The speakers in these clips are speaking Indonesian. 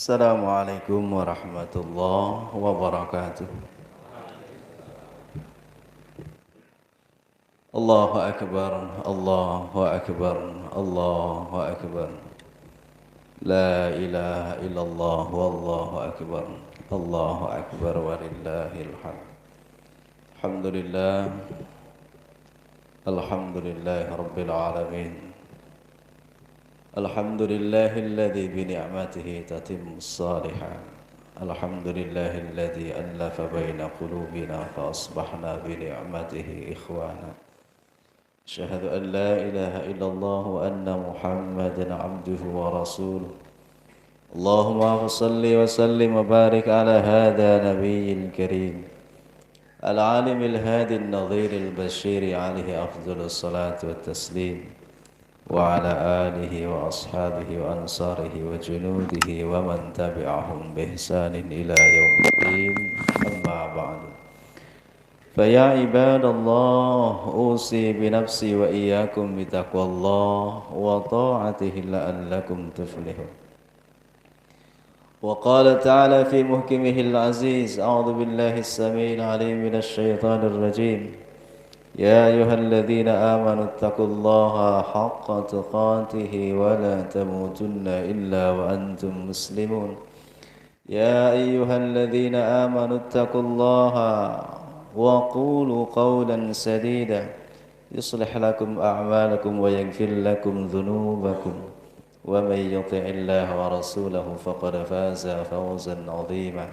Assalamualaikum warahmatullahi wabarakatuh. Allahu akbar, Allahu akbar, Allahu akbar. La ilaha illallah wallahu akbar. Allahu akbar walillahil hamd. Alhamdulillah. Alhamdulillahi rabbil alamin. Alhamdulillahilladzi bi ni'matihi tatimmus shalihat. Alhamdulillahilladzi allafa baina qulubina fa asbahna bi ni'matihi ikhwana. Asyhadu an la ilaha illallah wa anna Muhammadan 'abduhu wa rasuluh. Allahumma shalli wa sallim wa barik ala hadha nabiyyil karim. Al-'alim al-hadi an-nadhir al-bashir 'alaihi afdhalus salatu wat taslim. وعلى آله وأصحابه وأنصاره وجنوده ومن تبعهم بإحسان إلى يوم الدين أما بعد فيا عباد الله أوصي بنفسي وإياكم بتقوى الله وطاعته لعلكم تفلحون وقال تعالى في محكمه العزيز أعوذ بالله السميع العليم من الشيطان الرجيم يا أيها الذين آمنوا اتقوا الله حق تقاته ولا تموتن إلا وأنتم مسلمون يا أيها الذين آمنوا اتقوا الله وقولوا قولا سديدا يصلح لكم أعمالكم ويغفر لكم ذنوبكم ومن يطع الله ورسوله فقد فاز فوزا عظيما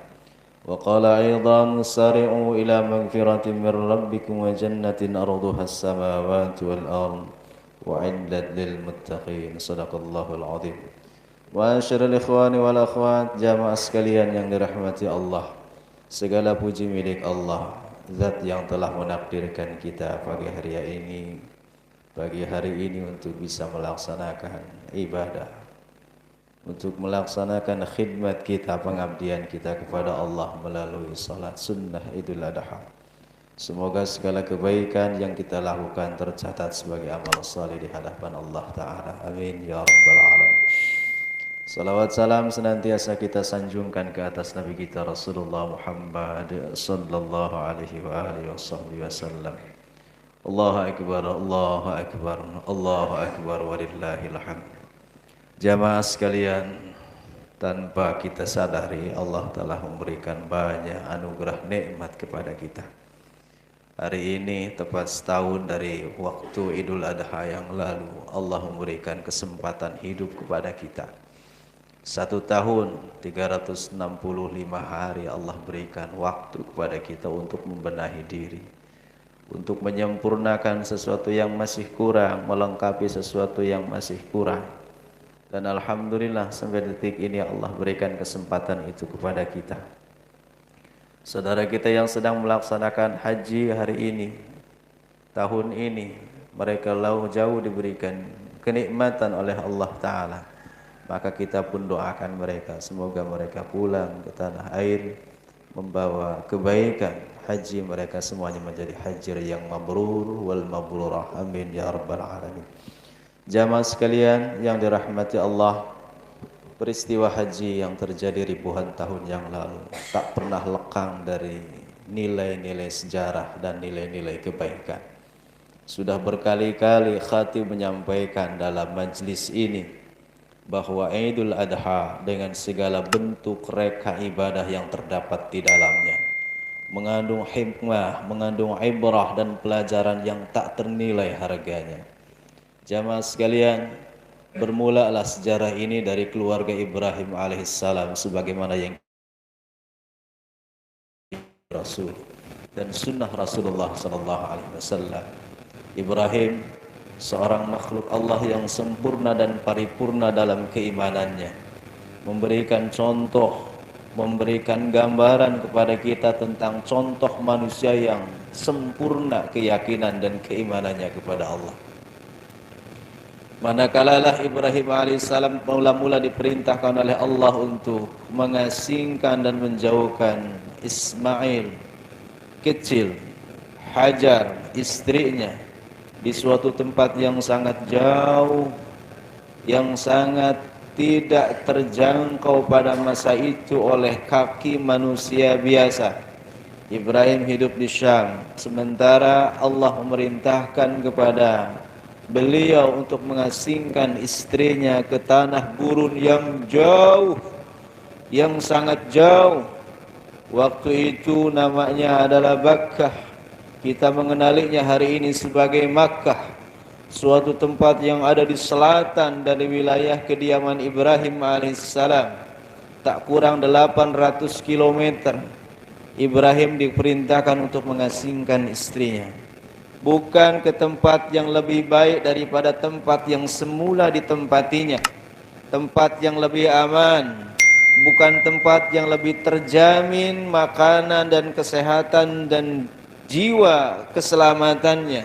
وقال أيضا سارعوا إلى مغفرة من ربكم وجنة أرضها السماوات والأرض وعدت للمتقين صدق الله العظيم. Ma'asyiral ikhwani wal akhwat, jamaah sekalian yang dirahmati Allah, segala puji milik Allah, zat yang telah menakdirkan kita pagi hari ini untuk bisa melaksanakan ibadah, untuk melaksanakan khidmat kita, pengabdian kita kepada Allah melalui salat sunnah Idul Adha. Semoga segala kebaikan yang kita lakukan tercatat sebagai amal saleh di hadapan Allah Ta'ala. Amin ya rabbal alamin. Salawat salam senantiasa kita sanjungkan ke atas Nabi kita Rasulullah Muhammad sallallahu alaihi wa alihi wasallam. Allahu akbar, Allahu akbar, Allahu akbar walillahil hamd. Jamaah sekalian, tanpa kita sadari Allah telah memberikan banyak anugerah nikmat kepada kita. Hari ini tepat setahun dari waktu Idul Adha yang lalu, Allah memberikan kesempatan hidup kepada kita. 1 tahun 365 hari Allah berikan waktu kepada kita untuk membenahi diri, untuk menyempurnakan sesuatu yang masih kurang, melengkapi sesuatu yang masih kurang. Dan alhamdulillah sampai detik ini Allah berikan kesempatan itu kepada kita. Saudara kita yang sedang melaksanakan haji hari ini, tahun ini, mereka jauh diberikan kenikmatan oleh Allah Ta'ala. Maka kita pun doakan mereka, semoga mereka pulang ke tanah air membawa kebaikan. Haji mereka semuanya menjadi haji yang mabrur wal mabrurah. Amin ya rabbal alamin. Jamaah sekalian yang dirahmati Allah, peristiwa haji yang terjadi ribuan tahun yang lalu tak pernah lekang dari nilai-nilai sejarah dan nilai-nilai kebaikan. Sudah berkali-kali khatib menyampaikan dalam majlis ini bahwa Idul Adha dengan segala bentuk reka ibadah yang terdapat di dalamnya mengandung hikmah, mengandung ibrah dan pelajaran yang tak ternilai harganya. Jamaah sekalian, bermulalah sejarah ini dari keluarga Ibrahim alaihissalam sebagaimana yang Rasul dan sunnah Rasulullah sallallahu alaihi wasallam. Ibrahim seorang makhluk Allah yang sempurna dan paripurna dalam keimanannya, memberikan contoh, memberikan gambaran kepada kita tentang contoh manusia yang sempurna keyakinan dan keimanannya kepada Allah. Manakala Ibrahim alaihissalam mula-mula diperintahkan oleh Allah untuk mengasingkan dan menjauhkan Ismail kecil, Hajar istrinya, di suatu tempat yang sangat jauh, yang sangat tidak terjangkau pada masa itu oleh kaki manusia biasa. Ibrahim hidup di Syam, sementara Allah memerintahkan kepada beliau untuk mengasingkan istrinya ke tanah gurun yang jauh, yang sangat jauh. Waktu itu namanya adalah Bakkah. Kita mengenalinya hari ini sebagai Makkah, suatu tempat yang ada di selatan dari wilayah kediaman Ibrahim alaihissalam. Tak kurang 800 kilometer. Ibrahim diperintahkan untuk mengasingkan istrinya, bukan ke tempat yang lebih baik daripada tempat yang semula ditempatinya, tempat yang lebih aman, bukan tempat yang lebih terjamin makanan dan kesehatan dan jiwa keselamatannya.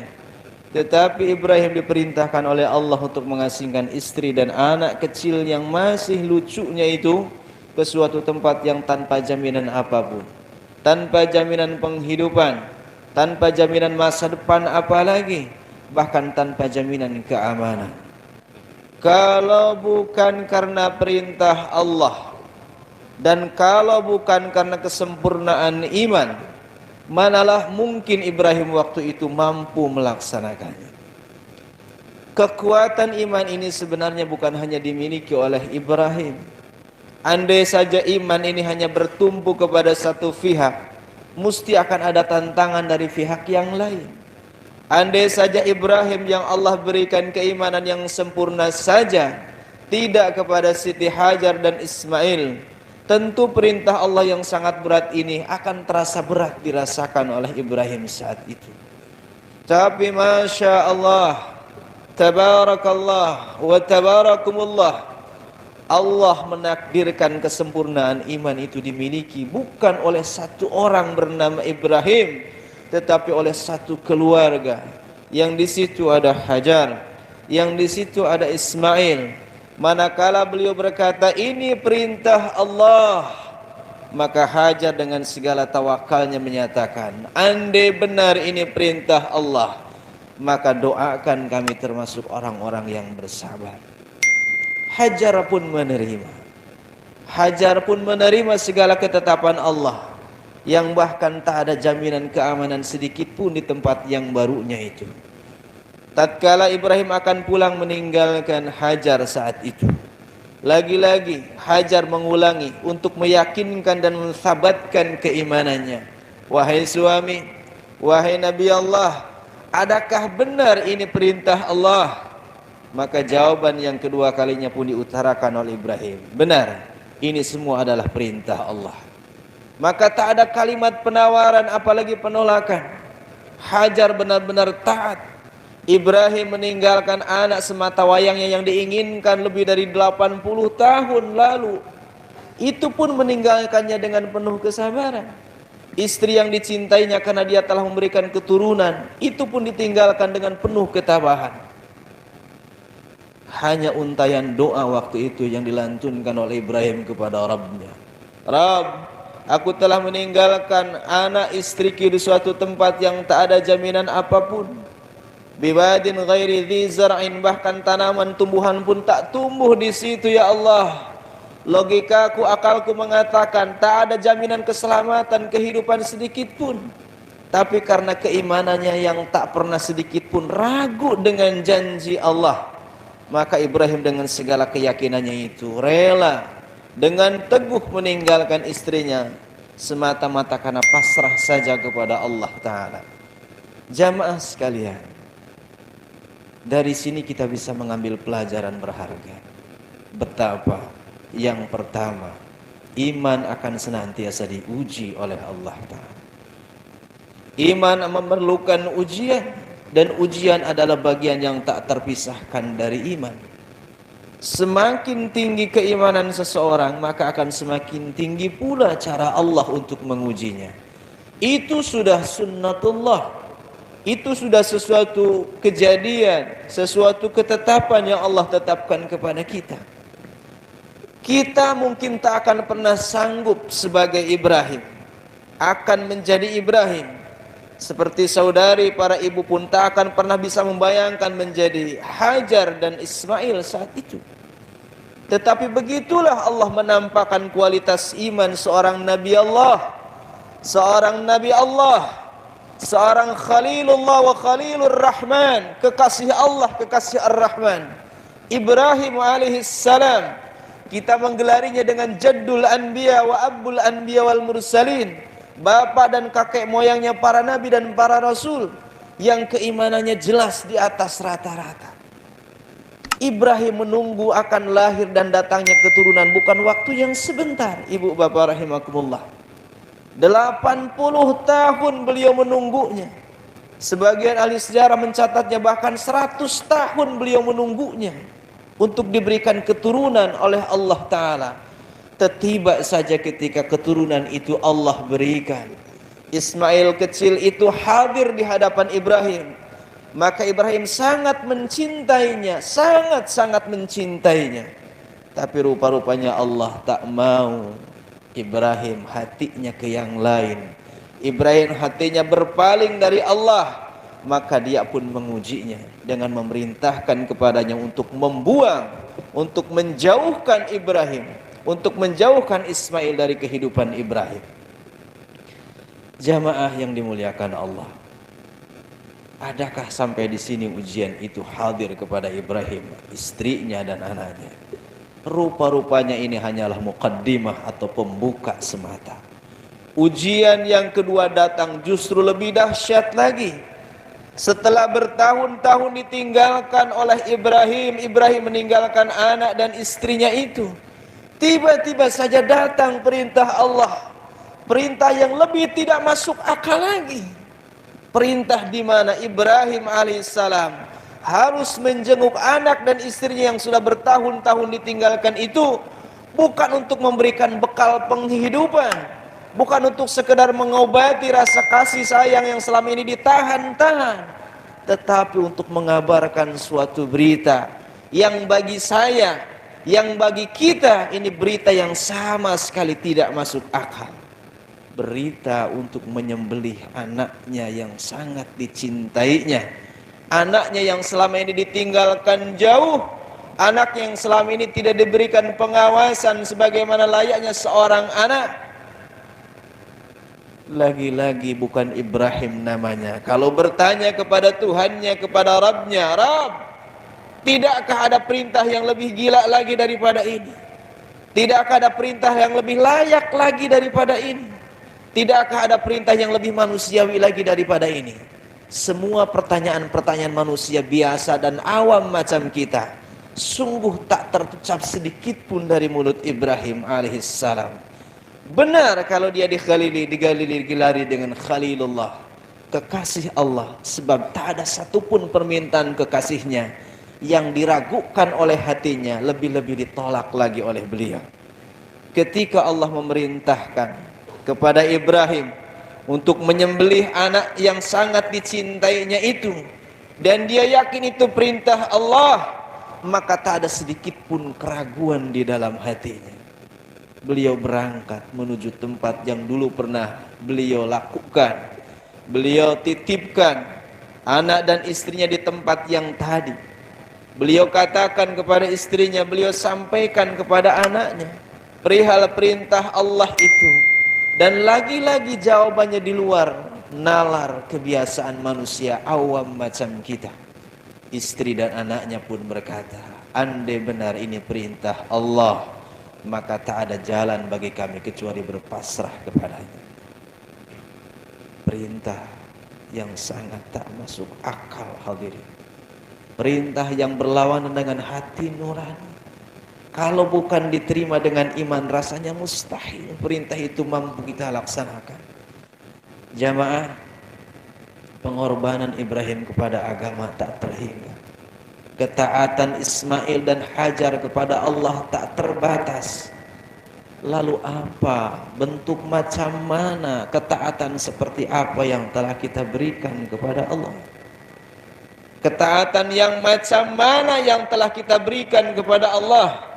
Tetapi Ibrahim diperintahkan oleh Allah untuk mengasingkan istri dan anak kecil yang masih lucunya itu ke suatu tempat yang tanpa jaminan apapun, tanpa jaminan penghidupan, tanpa jaminan masa depan apalagi, bahkan tanpa jaminan keamanan. Kalau bukan karena perintah Allah dan kalau bukan karena kesempurnaan iman, manalah mungkin Ibrahim waktu itu mampu melaksanakannya. Kekuatan iman ini sebenarnya bukan hanya dimiliki oleh Ibrahim. Andai saja iman ini hanya bertumpu kepada satu pihak, mesti akan ada tantangan dari pihak yang lain. Andai saja Ibrahim yang Allah berikan keimanan yang sempurna saja tidak kepada Siti Hajar dan Ismail, tentu perintah Allah yang sangat berat ini akan terasa berat dirasakan oleh Ibrahim saat itu. Tapi Masya Allah, Tabarakallah wa Tabarakumullah, Allah menakdirkan kesempurnaan iman itu dimiliki bukan oleh satu orang bernama Ibrahim, tetapi oleh satu keluarga. Yang di situ ada Hajar, yang di situ ada Ismail. Manakala beliau berkata ini perintah Allah, maka Hajar dengan segala tawakalnya menyatakan, andai benar ini perintah Allah, maka doakan kami termasuk orang-orang yang bersabar. Hajar pun menerima. Hajar pun menerima segala ketetapan Allah, yang bahkan tak ada jaminan keamanan sedikit pun di tempat yang barunya itu. Tatkala Ibrahim akan pulang meninggalkan Hajar saat itu, lagi-lagi Hajar mengulangi untuk meyakinkan dan mensabatkan keimanannya. Wahai suami, wahai Nabi Allah, adakah benar ini perintah Allah? Maka jawaban yang kedua kalinya pun diutarakan oleh Ibrahim, benar, ini semua adalah perintah Allah. Maka tak ada kalimat penawaran apalagi penolakan. Hajar benar-benar taat. Ibrahim meninggalkan anak semata wayangnya yang diinginkan lebih dari 80 tahun lalu. Itu pun meninggalkannya dengan penuh kesabaran. Istri yang dicintainya karena dia telah memberikan keturunan, itu pun ditinggalkan dengan penuh ketabahan. Hanya untayan doa waktu itu yang dilantunkan oleh Ibrahim kepada Rabbnya. Rabb, aku telah meninggalkan anak istriku di suatu tempat yang tak ada jaminan apapun. Bibadin ghairi dhi zar'in, bahkan tanaman tumbuhan pun tak tumbuh di situ ya Allah. Logikaku, akalku mengatakan tak ada jaminan keselamatan kehidupan sedikit pun. Tapi karena keimanannya yang tak pernah sedikit pun ragu dengan janji Allah, maka Ibrahim dengan segala keyakinannya itu rela dengan teguh meninggalkan istrinya semata-mata karena pasrah saja kepada Allah Ta'ala. Jamaah sekalian, dari sini kita bisa mengambil pelajaran berharga. Betapa yang pertama, iman akan senantiasa diuji oleh Allah Ta'ala. Iman memerlukan ujian, dan ujian adalah bagian yang tak terpisahkan dari iman. Semakin tinggi keimanan seseorang, maka akan semakin tinggi pula cara Allah untuk mengujinya. Itu sudah sunnatullah. Itu sudah sesuatu kejadian, sesuatu ketetapan yang Allah tetapkan kepada kita. Kita mungkin tak akan pernah sanggup sebagai Ibrahim, akan menjadi Ibrahim. Seperti saudari para ibu pun tak akan pernah bisa membayangkan menjadi Hajar dan Ismail saat itu. Tetapi begitulah Allah menampakkan kualitas iman seorang Nabi Allah, seorang Khalilullah wa Khalilur Rahman, kekasih Allah, kekasih Ar-Rahman, Ibrahim alaihissalam. Kita menggelarinya dengan Jaddul Anbiya wa Abul Anbiya wal Mursalin, bapak dan kakek moyangnya para nabi dan para rasul, yang keimanannya jelas di atas rata-rata. Ibrahim menunggu akan lahir dan datangnya keturunan bukan waktu yang sebentar, ibu bapak rahimakumullah. 80 tahun beliau menunggunya. Sebagian ahli sejarah mencatatnya bahkan 100 tahun beliau menunggunya untuk diberikan keturunan oleh Allah Ta'ala. Tiba saja ketika keturunan itu Allah berikan. Ismail kecil itu hadir di hadapan Ibrahim. Maka Ibrahim sangat mencintainya, sangat-sangat mencintainya. Tapi rupa-rupanya Allah tak mau Ibrahim hatinya ke yang lain. Ibrahim hatinya berpaling dari Allah. Maka dia pun mengujinya dengan memerintahkan kepadanya untuk membuang, untuk menjauhkan Ibrahim, untuk menjauhkan Ismail dari kehidupan Ibrahim. Jamaah yang dimuliakan Allah, adakah sampai di sini ujian itu hadir kepada Ibrahim, istrinya dan anaknya? Rupa-rupanya ini hanyalah muqaddimah atau pembuka semata. Ujian yang kedua datang justru lebih dahsyat lagi. Setelah bertahun-tahun ditinggalkan oleh Ibrahim, Ibrahim meninggalkan anak dan istrinya itu. Tiba-tiba saja datang perintah Allah, perintah yang lebih tidak masuk akal lagi. Perintah di mana Ibrahim alaihissalam harus menjenguk anak dan istrinya yang sudah bertahun-tahun ditinggalkan itu, bukan untuk memberikan bekal penghidupan, bukan untuk sekedar mengobati rasa kasih sayang yang selama ini ditahan-tahan, tetapi untuk mengabarkan suatu berita yang bagi saya, yang bagi kita ini berita yang sama sekali tidak masuk akal. Berita untuk menyembelih anaknya yang sangat dicintainya, anaknya yang selama ini ditinggalkan jauh, anak yang selama ini tidak diberikan pengawasan sebagaimana layaknya seorang anak. Lagi-lagi bukan Ibrahim namanya. Kalau bertanya kepada Tuhannya, kepada Rabbnya, Rabb, tidakkah ada perintah yang lebih gila lagi daripada ini? Tidakkah ada perintah yang lebih layak lagi daripada ini? Tidakkah ada perintah yang lebih manusiawi lagi daripada ini? Semua pertanyaan-pertanyaan manusia biasa dan awam macam kita sungguh tak terucap sedikit pun dari mulut Ibrahim alaihissalam. Benar kalau dia digelari dengan Khalilullah, kekasih Allah, sebab tak ada satupun permintaan kekasihnya yang diragukan oleh hatinya, lebih-lebih ditolak lagi oleh beliau. Ketika Allah memerintahkan kepada Ibrahim untuk menyembelih anak yang sangat dicintainya itu, dan dia yakin itu perintah Allah, maka tak ada sedikit pun keraguan di dalam hatinya. Beliau berangkat menuju tempat yang dulu pernah beliau lakukan. Beliau titipkan anak dan istrinya di tempat yang tadi. Beliau katakan kepada istrinya, beliau sampaikan kepada anaknya perihal perintah Allah itu. Dan lagi-lagi jawabannya di luar nalar kebiasaan manusia awam macam kita. Istri dan anaknya pun berkata, andai benar ini perintah Allah, maka tak ada jalan bagi kami kecuali berpasrah kepadanya. Perintah yang sangat tak masuk akal hadirin. Perintah yang berlawanan dengan hati nurani. Kalau bukan diterima dengan iman, rasanya mustahil perintah itu mampu kita laksanakan. Jamaah, pengorbanan Ibrahim kepada agama tak terhingga. Ketaatan Ismail dan Hajar kepada Allah tak terbatas. Lalu apa, bentuk macam mana ketaatan seperti apa yang telah kita berikan kepada Allah? Ketaatan yang macam mana yang telah kita berikan kepada Allah?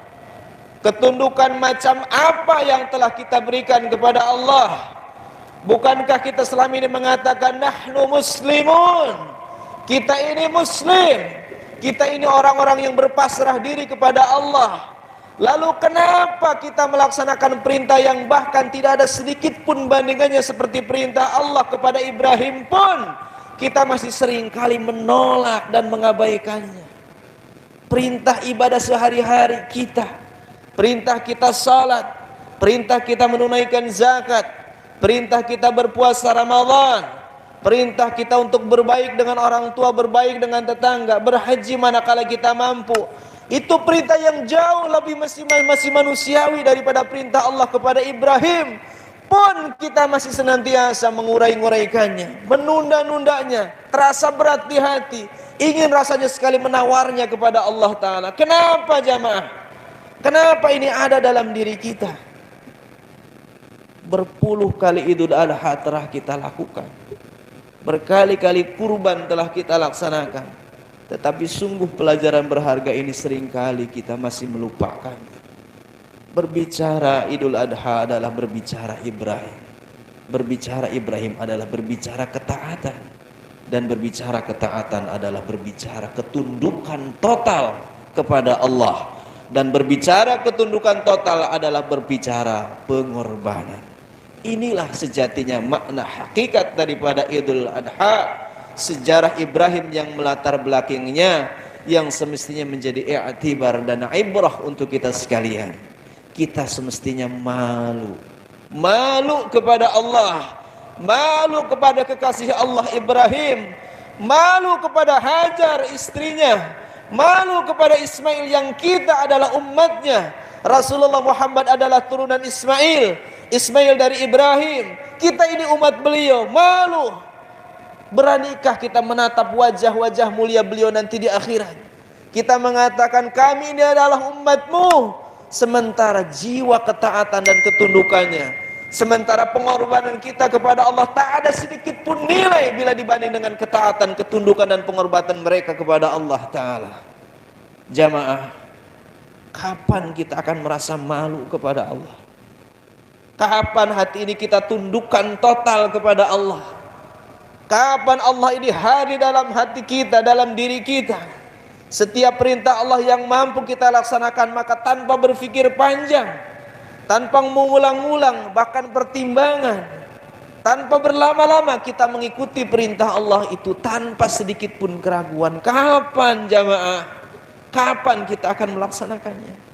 Ketundukan macam apa yang telah kita berikan kepada Allah? Bukankah kita selama ini mengatakan nahnu muslimun, kita ini muslim, kita ini orang-orang yang berpasrah diri kepada Allah. Lalu kenapa kita melaksanakan perintah yang bahkan tidak ada sedikit pun bandingannya seperti perintah Allah kepada Ibrahim pun kita masih sering kali menolak dan mengabaikannya. Perintah ibadah sehari-hari kita, perintah kita salat, perintah kita menunaikan zakat, perintah kita berpuasa Ramadan, perintah kita untuk berbaik dengan orang tua, berbaik dengan tetangga, berhaji manakala kita mampu. Itu perintah yang jauh lebih masih manusiawi daripada perintah Allah kepada Ibrahim. Pun kita masih senantiasa mengurai-nguraikannya, menunda-nundanya, terasa berat di hati, ingin rasanya sekali menawarnya kepada Allah Ta'ala. Kenapa jamaah? Kenapa ini ada dalam diri kita? Berpuluh kali Idul Adha telah kita lakukan, berkali-kali kurban telah kita laksanakan, tetapi sungguh pelajaran berharga ini seringkali kita masih melupakan. Berbicara Idul Adha adalah berbicara Ibrahim. Berbicara Ibrahim adalah berbicara ketaatan. Dan berbicara ketaatan adalah berbicara ketundukan total kepada Allah. Dan berbicara ketundukan total adalah berbicara pengorbanan. Inilah sejatinya makna hakikat daripada Idul Adha. Sejarah Ibrahim yang melatar belakangnya, yang semestinya menjadi i'tibar dan ibrah untuk kita sekalian. Kita semestinya malu kepada Allah, malu kepada kekasih Allah Ibrahim, malu kepada Hajar istrinya, malu kepada Ismail yang kita adalah umatnya. Rasulullah Muhammad adalah turunan Ismail, Ismail dari Ibrahim. Kita ini umat beliau, malu. Beranikah kita menatap wajah-wajah mulia beliau nanti di akhirat? Kita mengatakan kami ini adalah umatmu, sementara jiwa ketaatan dan ketundukannya, sementara pengorbanan kita kepada Allah tak ada sedikit pun nilai bila dibanding dengan ketaatan, ketundukan dan pengorbanan mereka kepada Allah Ta'ala. Jamaah, kapan kita akan merasa malu kepada Allah? Kapan hati ini kita tundukkan total kepada Allah? Kapan Allah ini hadir dalam hati kita, dalam diri kita? Setiap perintah Allah yang mampu kita laksanakan, maka tanpa berpikir panjang, tanpa mengulang-ulang, bahkan pertimbangan, tanpa berlama-lama kita mengikuti perintah Allah itu tanpa sedikit pun keraguan. Kapan jamaah? Kapan kita akan melaksanakannya?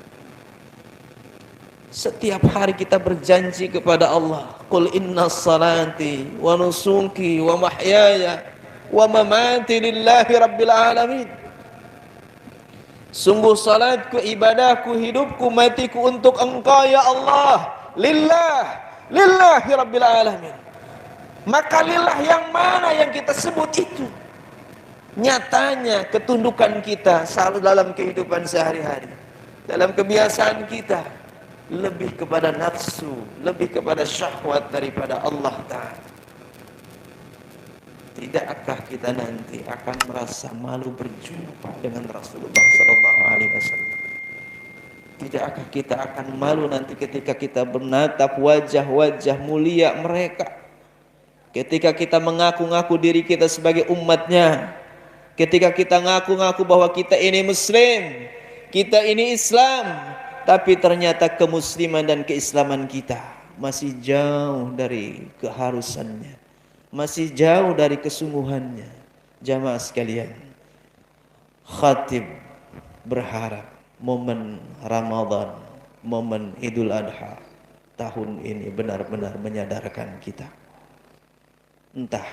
Setiap hari kita berjanji kepada Allah, qul inna salati wa nusuki wa mahyaya wa mamati lillahi rabbil alamin. Sungguh salatku, ibadahku, hidupku, matiku untuk Engkau ya Allah. Lillahi rabbil alamin. Maka lillah yang mana yang kita sebut itu? Nyatanya ketundukan kita selalu dalam kehidupan sehari-hari, dalam kebiasaan kita, lebih kepada nafsu, lebih kepada syahwat daripada Allah Ta'ala. Tidakkah kita nanti akan merasa malu berjumpa dengan Rasulullah SAW? Tidakkah kita akan malu nanti ketika kita menatap wajah-wajah mulia mereka? Ketika kita mengaku-ngaku diri kita sebagai umatnya, ketika kita ngaku-ngaku bahwa kita ini Muslim, kita ini Islam, tapi ternyata kemusliman dan keislaman kita masih jauh dari keharusannya, masih jauh dari kesungguhannya. Jamaah sekalian, khatib berharap momen Ramadan, momen Idul Adha tahun ini benar-benar menyadarkan kita. Entah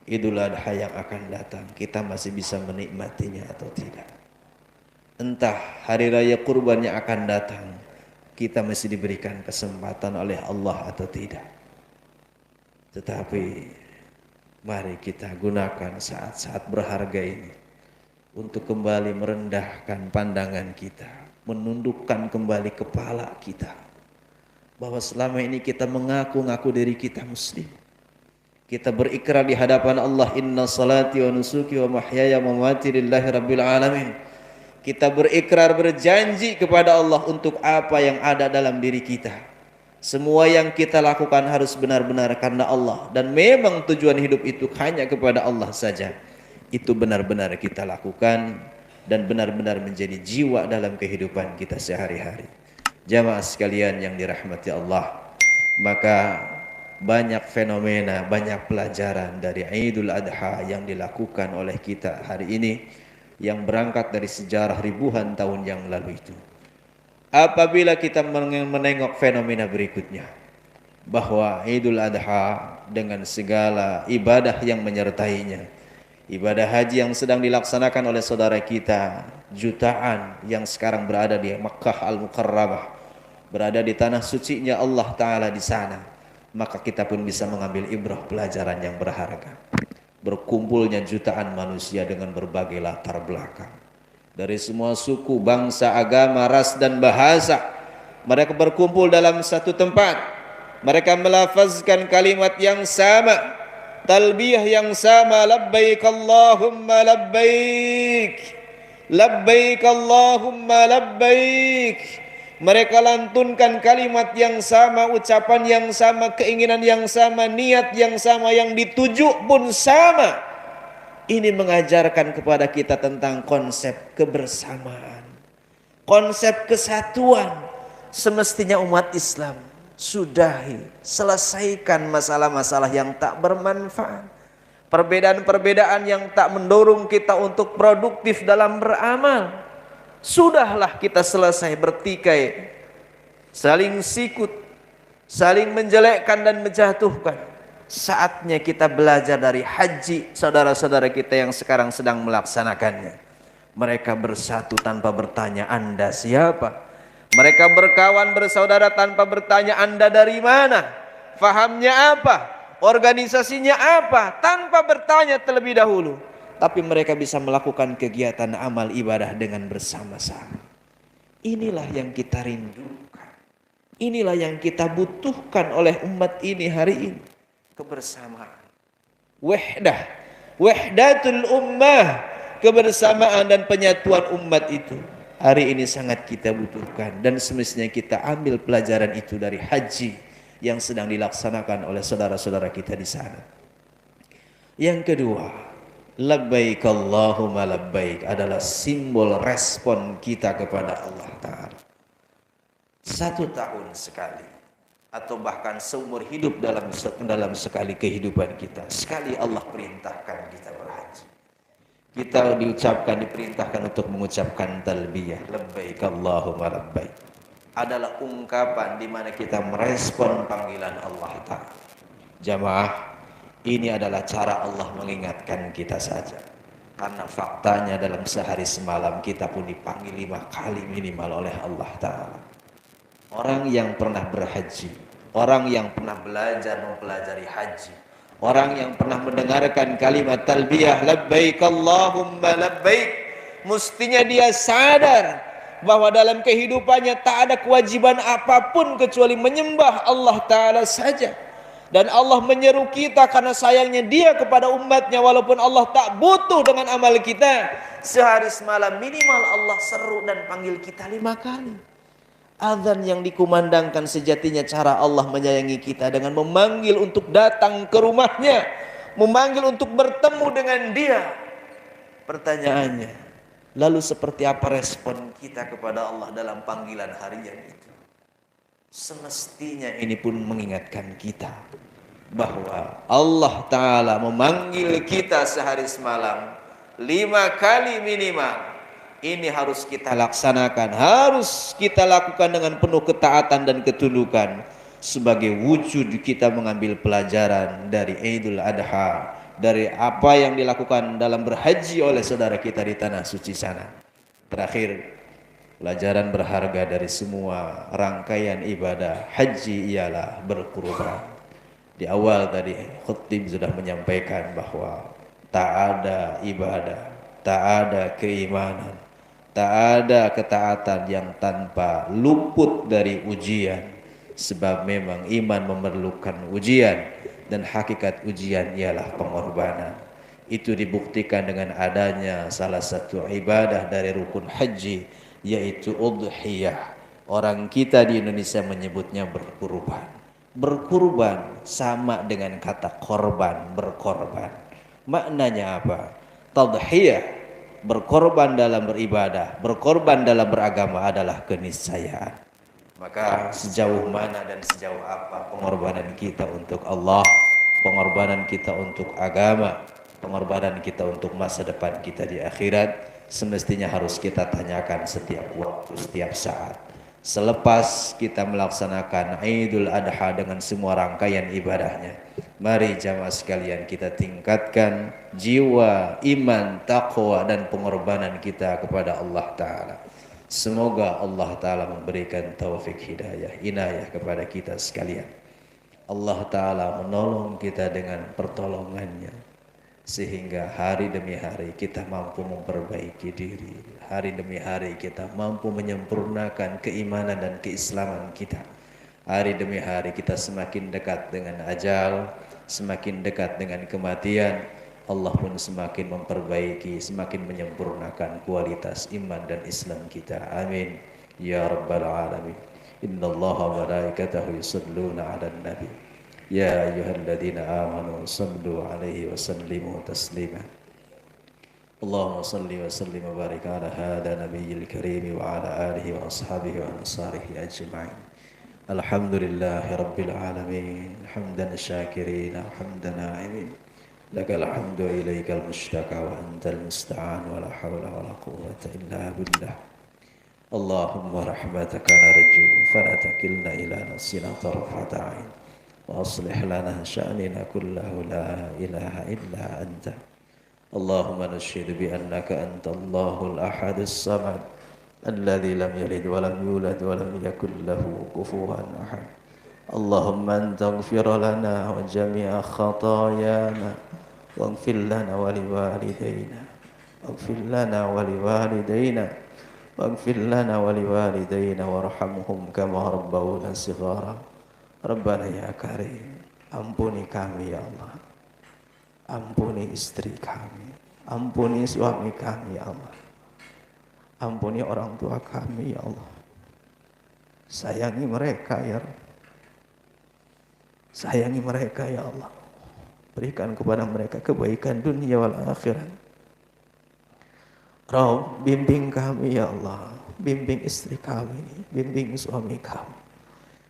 Idul Adha yang akan datang kita masih bisa menikmatinya atau tidak. Entah hari raya kurban yang akan datang kita masih diberikan kesempatan oleh Allah atau tidak. Tetapi mari kita gunakan saat-saat berharga ini untuk kembali merendahkan pandangan kita, menundukkan kembali kepala kita, bahwa selama ini kita mengaku-ngaku diri kita muslim. Kita berikrar di hadapan Allah, inna salati wa nusuki wa mahyaya wa mamati lillahi rabbil alamin. Kita berikrar, berjanji kepada Allah untuk apa yang ada dalam diri kita. Semua yang kita lakukan harus benar-benar karena Allah, dan memang tujuan hidup itu hanya kepada Allah saja. Itu benar-benar kita lakukan, dan benar-benar menjadi jiwa dalam kehidupan kita sehari-hari. Jamaah sekalian yang dirahmati Allah, maka banyak fenomena, banyak pelajaran dari Idul Adha yang dilakukan oleh kita hari ini yang berangkat dari sejarah ribuan tahun yang lalu itu. Apabila kita menengok fenomena berikutnya, bahwa Idul Adha dengan segala ibadah yang menyertainya, ibadah haji yang sedang dilaksanakan oleh saudara kita jutaan yang sekarang berada di Makkah Al-Mukarramah, berada di tanah sucinya Allah Ta'ala di sana, maka kita pun bisa mengambil ibrah pelajaran yang berharga. Berkumpulnya jutaan manusia dengan berbagai latar belakang, dari semua suku, bangsa, agama, ras, dan bahasa. Mereka berkumpul dalam satu tempat. Mereka melafazkan kalimat yang sama, talbiyah yang sama, labbaik Allahumma labbaik, labbaik Allahumma labbaik. Mereka lantunkan kalimat yang sama, ucapan yang sama, keinginan yang sama, niat yang sama, yang dituju pun sama. Ini mengajarkan kepada kita tentang konsep kebersamaan, konsep kesatuan. Semestinya umat Islam sudahi, selesaikan masalah-masalah yang tak bermanfaat, perbedaan-perbedaan yang tak mendorong kita untuk produktif dalam beramal. Sudahlah kita selesai bertikai, saling sikut, saling menjelekkan dan menjatuhkan. Saatnya kita belajar dari haji saudara-saudara kita yang sekarang sedang melaksanakannya. Mereka bersatu tanpa bertanya Anda siapa. Mereka berkawan bersaudara tanpa bertanya Anda dari mana, fahamnya apa, organisasinya apa, tanpa bertanya terlebih dahulu. Tapi mereka bisa melakukan kegiatan amal ibadah dengan bersama-sama. Inilah yang kita rindukan. Inilah yang kita butuhkan oleh umat ini hari ini. Kebersamaan. Wahdah. Wahdatul ummah. Kebersamaan dan penyatuan umat itu hari ini sangat kita butuhkan, dan semestinya kita ambil pelajaran itu dari haji yang sedang dilaksanakan oleh saudara-saudara kita di sana. Yang kedua, labbaik Allahumma labbaik adalah simbol respon kita kepada Allah Ta'ala. 1 tahun sekali atau bahkan seumur hidup dalam sekali kehidupan kita, sekali Allah perintahkan kita berhaji. Kita diperintahkan untuk mengucapkan talbiyah labbaik Allahumma labbaik. Adalah ungkapan di mana kita merespon panggilan Allah Ta'ala. Jamaah, ini adalah cara Allah mengingatkan kita saja. Karena faktanya dalam sehari semalam kita pun dipanggil 5 kali minimal oleh Allah Ta'ala. Orang yang pernah berhaji, orang yang pernah belajar mempelajari haji, orang yang pernah mendengarkan kalimat talbiyah labbaik Allahumma labbaik, mestinya dia sadar bahwa dalam kehidupannya tak ada kewajiban apapun kecuali menyembah Allah Ta'ala saja. Dan Allah menyeru kita karena sayangnya dia kepada umatnya, walaupun Allah tak butuh dengan amal kita. Sehari semalam minimal Allah seru dan panggil kita 5 kali. Azan yang dikumandangkan sejatinya cara Allah menyayangi kita dengan memanggil untuk datang ke rumahnya, memanggil untuk bertemu dengan dia. Pertanyaannya, lalu seperti apa respon kita kepada Allah dalam panggilan harian itu? Semestinya ini pun mengingatkan kita bahwa Allah Ta'ala memanggil kita sehari semalam 5 kali minimal. Ini harus kita laksanakan, harus kita lakukan dengan penuh ketaatan dan ketundukan sebagai wujud kita mengambil pelajaran dari Idul Adha, dari apa yang dilakukan dalam berhaji oleh saudara kita di tanah suci sana. Terakhir, pelajaran berharga dari semua rangkaian ibadah haji ialah berkurban. Di awal tadi khutib sudah menyampaikan bahwa tak ada ibadah, tak ada keimanan, tak ada ketaatan yang tanpa luput dari ujian. Sebab memang iman memerlukan ujian, dan hakikat ujian ialah pengorbanan. Itu dibuktikan dengan adanya salah satu ibadah dari rukun haji, yaitu udhiyah. Orang kita di Indonesia menyebutnya berkurban. Berkurban sama dengan kata korban, berkorban. Maknanya apa? Tadhiyah, berkorban dalam beribadah, berkorban dalam beragama adalah keniscayaan. Maka sejauh mana dan sejauh apa pengorbanan kita untuk Allah, pengorbanan kita untuk agama, pengorbanan kita untuk masa depan kita di akhirat, semestinya harus kita tanyakan setiap waktu, setiap saat. Selepas kita melaksanakan Idul Adha dengan semua rangkaian ibadahnya, mari jamaah sekalian kita tingkatkan jiwa, iman, taqwa dan pengorbanan kita kepada Allah Ta'ala. Semoga Allah Ta'ala memberikan taufik hidayah, inayah kepada kita sekalian. Allah Ta'ala menolong kita dengan pertolongannya, sehingga hari demi hari kita mampu memperbaiki diri. Hari demi hari kita mampu menyempurnakan keimanan dan keislaman kita. Hari demi hari kita semakin dekat dengan ajal, semakin dekat dengan kematian. Allah pun semakin memperbaiki, semakin menyempurnakan kualitas iman dan Islam kita. Amin ya rabbal alamin. Innallaha wa malaikatahu yusholluna 'alan nabi. Ya ayyuhalladzina amanu shallu 'alaihi wa sallimu taslima. Allahumma shalli wa sallim wa barik ala hada nabiyil karim wa ala alihi wa ashabihi wa ansarihi ajma'in. Alhamdulillahi rabbil alamin. Hamdan syakirin, hamdan na'imin. Lakal hamdu ilaikal mushtaka wa antal musta'an wa la hawla wa la quwwata illa billah. Allahumma rahmataka narju fala takilna ila nafsina tarfata 'ain wa aslih lana sya'nina kullahu la ilaha illa anta. Allahumma nashhadu bi annaka antallahul ahadus samad alladzi lam yalid wa lam yulad wa lam yakul lahu kufuwan ahad. Allahumma antaghfir lana wa jami'a khatayana waghfir lana wa liwalidayna waghfir lana wa liwalidayna waghfir lana wa liwalidayna warhamhum kama rabbawna shighara. Rabbana ya karim, ampuni kami ya Allah, ampuni istri kami, ampuni suami kami ya Allah, ampuni orang tua kami ya Allah, sayangi mereka ya Rabb, sayangi mereka ya Allah, berikan kepada mereka kebaikan dunia wal akhirat. Rabb, bimbing kami ya Allah, bimbing istri kami, bimbing suami kami,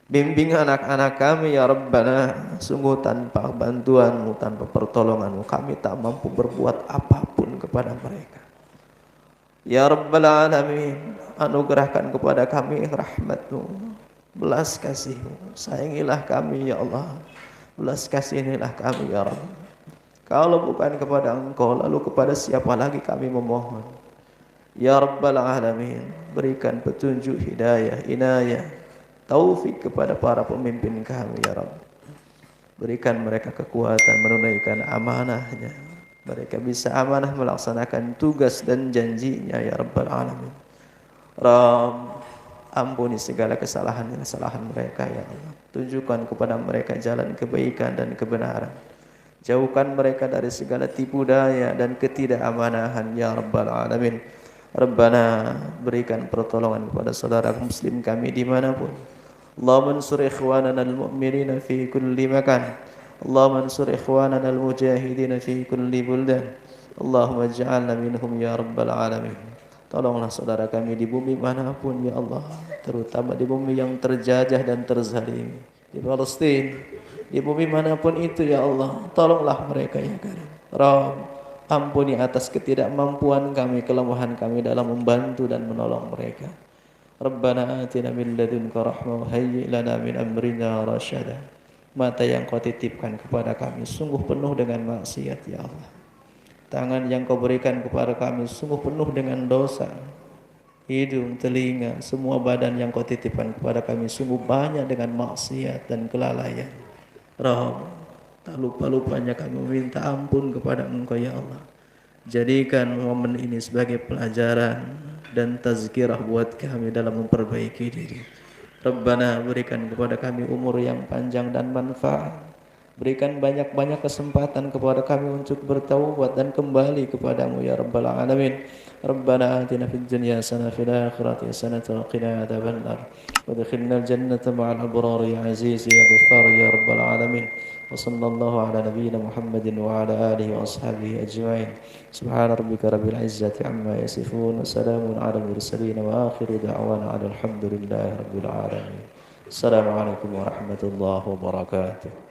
bimbing anak-anak kami ya Rabbana. Sungguh tanpa bantuanmu, tanpa pertolonganmu kami tak mampu berbuat apapun kepada mereka. Ya Rabbal Alamin, anugerahkan kepada kami rahmatmu, belas kasihmu, sayangilah kami ya Allah, belas kasihinilah kami ya Rabb. Kalau bukan kepada Engkau, lalu kepada siapa lagi kami memohon? Ya Rabbal Alamin, berikan petunjuk, hidayah, inayah, taufik kepada para pemimpin kami ya Rabb. Berikan mereka kekuatan menunaikan amanahnya, mereka bisa amanah melaksanakan tugas dan janjinya ya Rabbal Alamin. Rabb, ampuni segala kesalahan mereka ya Allah. Tunjukkan kepada mereka jalan kebaikan dan kebenaran. Jauhkan mereka dari segala tipu daya dan ketidakamanan ya Rabbal Alamin. Rabbana, berikan pertolongan kepada saudara muslim kami dimanapun. Allahumma ansur ikhwanana al-mu'minina fi kulli makan. Allahumma ansur ikhwanana al-mujahidina fi kulli buldan. Allahumma ij'alna minhum ya Rabbal Alamin. Tolonglah saudara kami di bumi manapun ya Allah, terutama di bumi yang terjajah dan terzalimi, di Palestina, di bumi manapun itu ya Allah, tolonglah mereka ya Karim. Rabb, ampuni atas ketidakmampuan kami, kelemahan kami dalam membantu dan menolong mereka. Rabbana atina min ladunka rahmah wa hayyi' lana min amrina rasyada. Mata yang Kau titipkan kepada kami sungguh penuh dengan maksiat ya Allah. Tangan yang Kau berikan kepada kami sungguh penuh dengan dosa. Hidung, telinga, semua badan yang Kau titipkan kepada kami sungguh banyak dengan maksiat dan kelalaian. Rabb, tak lupa-lupanya kami meminta ampun kepada Engkau ya Allah. Jadikan momen ini sebagai pelajaran dan tazkirah buat kami dalam memperbaiki diri. Rabbana, berikan kepada kami umur yang panjang dan manfaat. Berikan banyak-banyak kesempatan kepada kami untuk bertaubat dan kembali kepadamu ya Rabbal Alamin. Rabbana atina fid dunya hasanah fil akhirati hasanah wa qina adzabannar. Wadkhilna al-jannata ma'al abrar ya aziz ya ghaffar ya Rabbal Alamin. Wa sallallahu ala nabiyyina Muhammadin wa ala alihi wa ashabihi ajma'in. Subhana rabbika rabbil izzati amma yasifun wa salamun ala al-mursalin wa akhiru da'wana alhamdulillahi rabbil alamin. Assalamualaikum warahmatullahi wabarakatuh.